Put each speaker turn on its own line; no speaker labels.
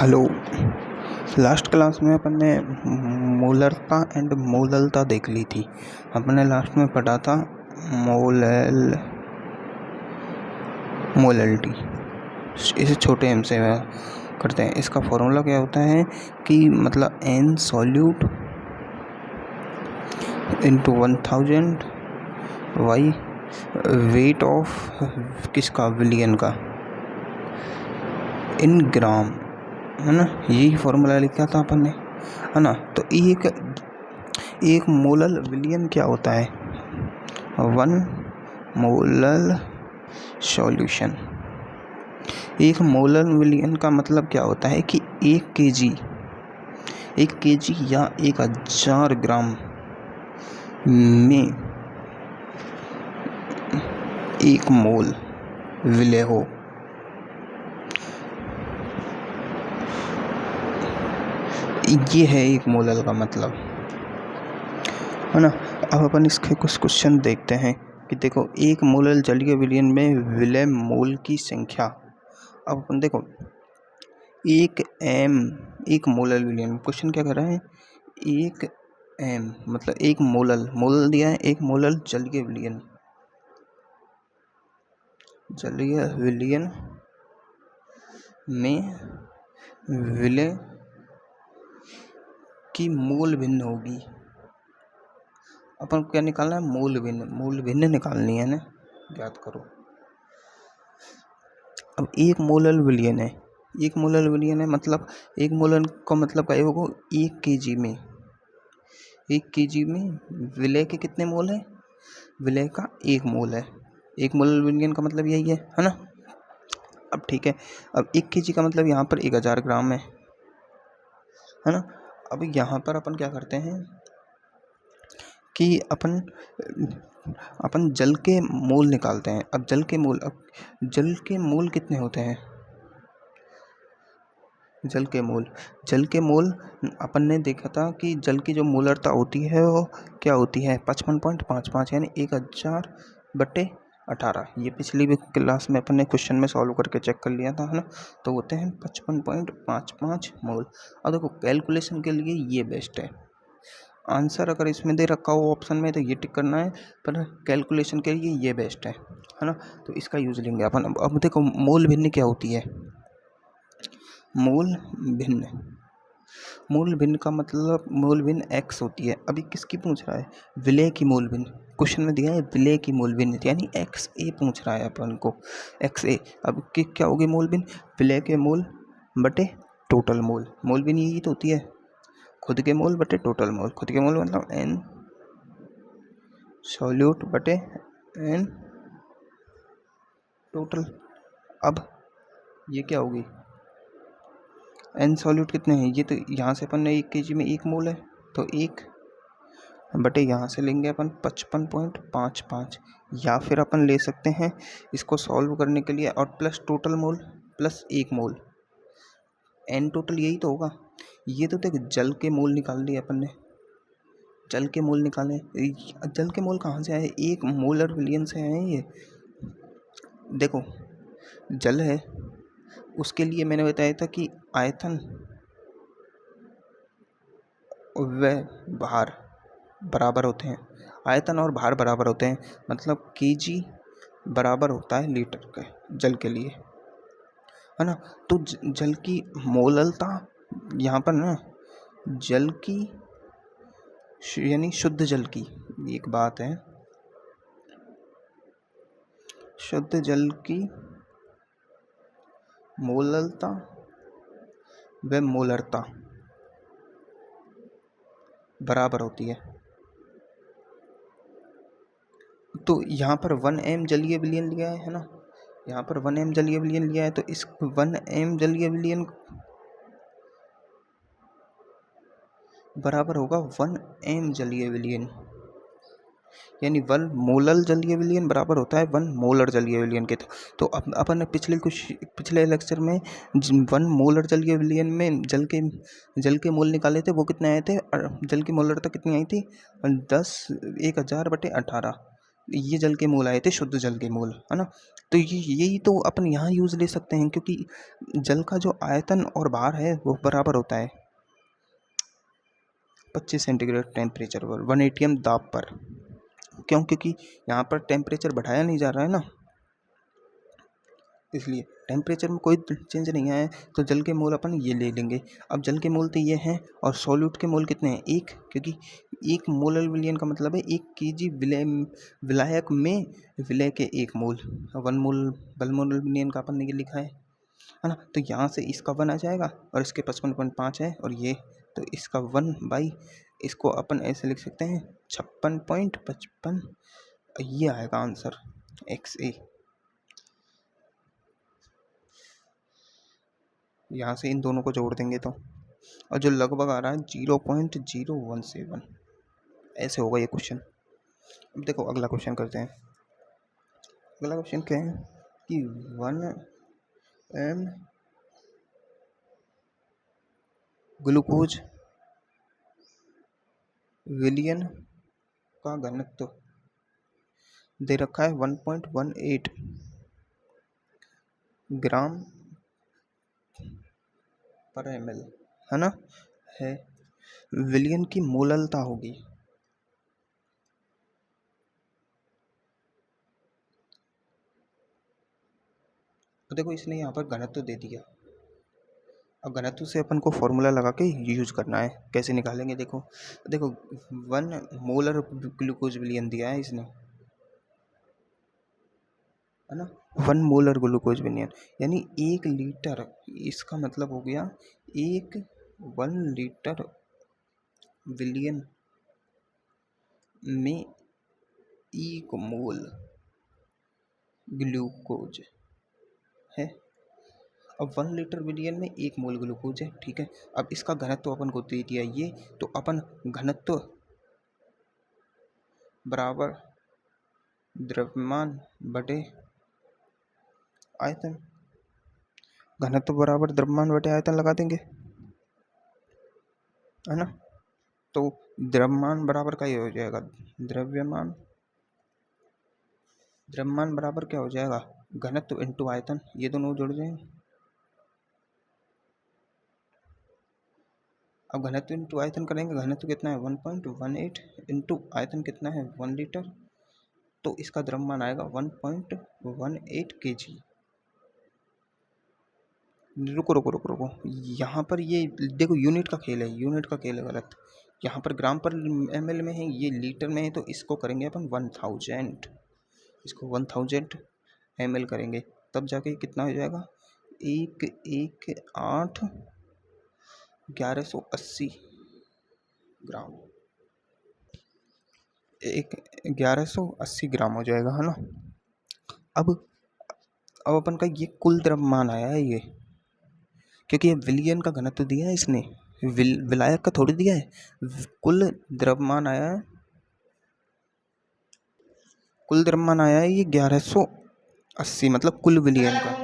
Hello. Last class में अपन ने मोलरता and मोललता देख ली थी। अपने लास्ट में पढ़ा था मोलल्टी। इसे छोटे एम से करते हैं। इसका फॉर्मूला क्या होता है कि मतलब n solute into 1000 y weight of किसका, विलियन का, इन ग्राम, है ना। यही फॉर्मूला लिखा था अपन ने, है ना। तो एक मोलल विलियन क्या होता है, 1 मोलल सॉल्यूशन। एक मोलल विलियन का मतलब क्या होता है कि 1 केजी या 1000 ग्राम में 1 मोल विलय हो। ये है एक मोलल का मतलब, है ना। अब अपन इसके कुछ क्वेश्चन देखते हैं कि देखो, एक मोलल जलीय विलयन में विलय मोल की संख्या। अब अपन देखो, एक मोलल विलयन, क्वेश्चन क्या कर रहा है, 1 m मतलब एक मोलल दिया है, एक मोलल जलीय विलयन में विलय की मोल भिन्न होगी। अपन को क्या निकालना है, मोल भिन्न निकालनी है ना, याद करो। अब एक मोलल विलयन है, मतलब एक मोलल का मतलब क्या होगा, 1 केजी में विलय के कितने मोल है, विलय का 1 मोल है। एक मोलल विलयन का मतलब यही है ना। अब ठीक है, अब 1 केजी का मतलब यहाँ पर 1000 ग्राम है ना। अब यहाँ पर अपन क्या करते हैं कि अपन जल के मोल निकालते हैं। अब जल के मोल कितने होते हैं, जल के मोल अपन ने देखा था कि जल की जो मोलरता होती है वो क्या होती है, 55.55, यानी 1000/18। ये पिछली भी क्लास में अपन ने क्वेश्चन में सॉल्व करके चेक कर लिया था, है ना। तो होते हैं 55.55 मोल। अब देखो, कैलकुलेशन के लिए ये बेस्ट है। आंसर अगर इसमें दे रखा हो ऑप्शन में तो ये टिक करना है, पर कैलकुलेशन के लिए ये बेस्ट है ना। तो इसका यूज लेंगे अपन। अब देखो, मोल भिन्न क्या होती है, मोल भिन्न का मतलब मोल भिन्न x होती है। अभी किसकी पूछ रहा है, विलय की मोल भिन्न। क्वेश्चन में दिया है विलय की मोल भिन्न, यानी XA पूछ रहा है अपन को, XA। अब क्या होगी मोल भिन्न, विलय के मोल बटे टोटल मोल। मोल भिन्न यही तो होती है, खुद के मोल बटे टोटल मोल। खुद के मोल मतलब n सॉल्यूट बटे n टोटल। अब ये क्या होगी, n सॉल्यूट कितने हैं, ये तो यहाँ से अपन ने 1 केजी में 1 मोल है, तो 1 बटे यहाँ से लेंगे अपन 55.55, या फिर अपन ले सकते हैं इसको सॉल्व करने के लिए और प्लस टोटल मोल प्लस 1 मोल, n टोटल यही तो होगा। ये तो देख, जल के मोल निकाल लिए अपन ने, जल के मोल निकाले। जल के मोल कहाँ से आए, एक मोलर विलयन से आए ये। देखो, जल है, उसके लिए मैंने बताया था कि आयतन व भार बराबर होते हैं, आयतन और भार बराबर होते हैं, मतलब केजी बराबर होता है लीटर के, जल के लिए, है ना। तो जल की मोललता यहाँ पर ना, जल की यानी शुद्ध जल की, एक बात है, शुद्ध जल की मोललता व मोलरता बराबर होती है। तो यहाँ पर 1 m जलीय विलयन लिया है ना, यहाँ पर 1 m जलीय विलयन लिया है, तो इस 1 m जलीय विलयन बराबर होगा 1 m जलीय विलयन, यानी 1 मोलल जलीय विलयन बराबर होता है 1 मोलर जलीय विलयन के। तो अपन ने पिछले लेक्चर में 1 मोलर जलीय विलयन में जल के मोल निकाले थे, वो कितने आए थे, जल की मोलरता कितनी आई थी, 10/18। ये जल के मोल आए थे, शुद्ध जल के मोल, है ना। तो यही तो अपन यहाँ यूज़ ले सकते हैं, क्योंकि जल का जो आयतन और भार है वो बराबर होता है 25 सेंटीग्रेड टेम्परेचर पर 1 atm दाब पर। क्यों? क्योंकि यहाँ पर टेम्परेचर बढ़ाया नहीं जा रहा है ना, इसलिए टेम्परेचर में कोई चेंज नहीं आया है, तो जल के मोल अपन ये ले लेंगे। अब जल के मोल तो ये हैं, और सॉल्यूट के मोल कितने हैं? 1, क्योंकि 1 मोलर विलयन का मतलब है 1 kg विलायक में विलय के 1 मोल। 1 मोल मोलर विलयन का अपन ने ये लिखा है ना। तो यहाँ से इसका 1 आ जाएगा, और इसके 55.5 है, और ये तो इसका 1 बाई, इसको अपन ऐसे लिख सकते हैं 56.55, ये आएगा आंसर XA। यहाँ से इन दोनों को जोड़ देंगे तो, और जो लगभग आ रहा है 0.017, ऐसे होगा ये क्वेश्चन। अब देखो अगला क्वेश्चन करते हैं। अगला क्वेश्चन क्या है कि 1 m ग्लूकोज विलयन का घनत्व दे रखा है 1.18 ग्राम पर ml, है ना, है। विलयन की मोललता होगी, तो देखो इसने यहाँ पर घनत्व दे दिया। अब घनत्व से अपन को फॉर्मूला लगा के यूज करना है। कैसे निकालेंगे? देखो 1 मोलर ग्लूकोज विलयन दिया है इसने, है ना। 1 मोलर ग्लूकोज विलयन यानी 1 लीटर, इसका मतलब हो गया 1 लीटर विलयन में 1 मोल ग्लूकोज है। अब 1 लीटर विलयन में 1 मोल ग्लूकोज है, ठीक है। अब इसका घनत्व अपन को दे दिया ये, तो अपन घनत्व बराबर द्रव्यमान बटे आयतन, घनत्व बराबर द्रव्यमान बटे आयतन लगा देंगे, है ना। तो द्रव्यमान बराबर क्या हो जाएगा? द्रव्यमान बराबर क्या हो जाएगा? घनत्व इंटू आयतन, ये दोनों जुड़ जाएंगे। अब घनत्व इंटू आयतन करेंगे, घनत्व कितना है 1.18 इंटू आयतन कितना है 1 लीटर, तो इसका द्रव्यमान आएगा 1.18 kg। रुको, यहाँ पर ये देखो यूनिट का खेल है, गलत। यहाँ पर ग्राम पर ml में है, ये लीटर में है, तो इसको करेंगे अपन 1000, इसको 1000 ml करेंगे, तब जाके कितना हो जाएगा 1180 ग्राम, 1180 ग्राम हो जाएगा, है ना। अब अपन का ये कुल द्रव्यमान आया है ये, क्योंकि ये विलयन का घनत्व दिया है इसने, विलायक का थोड़ी दिया है। कुल द्रव्यमान आया है, ये 1180, मतलब कुल विलयन का।